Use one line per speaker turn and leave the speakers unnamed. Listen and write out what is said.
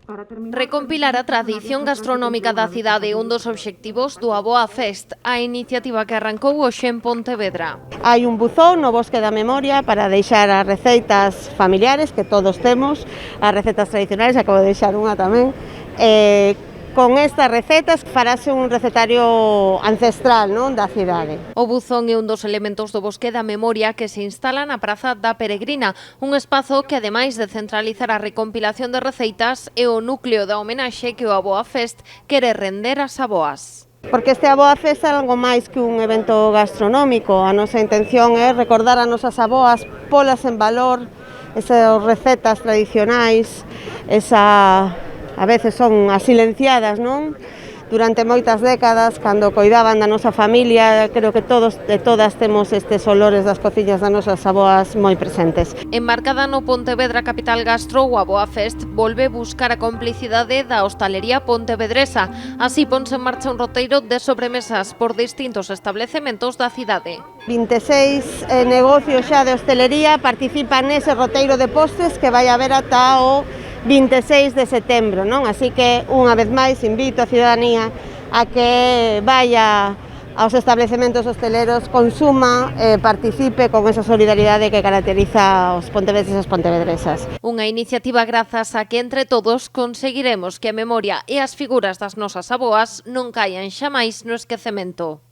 Recompilar a tradición gastronómica da cidade é un dos obxectivos do Aboa Fest, a iniciativa que arrancou hoxe en Pontevedra.
Hai un buzón no Bosque da Memoria para deixar as receitas familiares que todos temos, as recetas tradicionais, acabo de deixar unha tamén. Con estas recetas farase un recetario ancestral, non, da cidade.
O buzón é un dos elementos do Bosque da Memoria que se instala na Praza da Peregrina, un espazo que, ademais de centralizar a recompilación de receitas, é o núcleo da homenaxe que o Aboa Fest quere render ás aboas.
Porque este Aboa Fest é algo máis que un evento gastronómico. A nosa intención é recordar a nosas aboas, polas en valor, esas recetas tradicionais, a veces son as silenciadas, non? Durante moitas décadas, cando coidaban da nosa familia, creo que todos e todas temos estes olores das cociñas das nosas aboas moi presentes.
Enmarcada no Pontevedra Capital Gastro, o Aboa Fest volve buscar a complicidade da hostalería pontevedresa. Así ponse en marcha un roteiro de sobremesas por distintos establecementos da cidade.
26 negocios xa de hostelería participan nese roteiro de postres que vai haber ata o 26 de setembro, non? Así que, unha vez máis, invito a cidadanía a que vaya aos establecementos hosteleros, consuma, participe con esa solidaridade que caracteriza aos pontevedreses e as pontevedresas.
Unha iniciativa grazas a que entre todos conseguiremos que a memoria e as figuras das nosas aboas non caian xamais no esquecemento.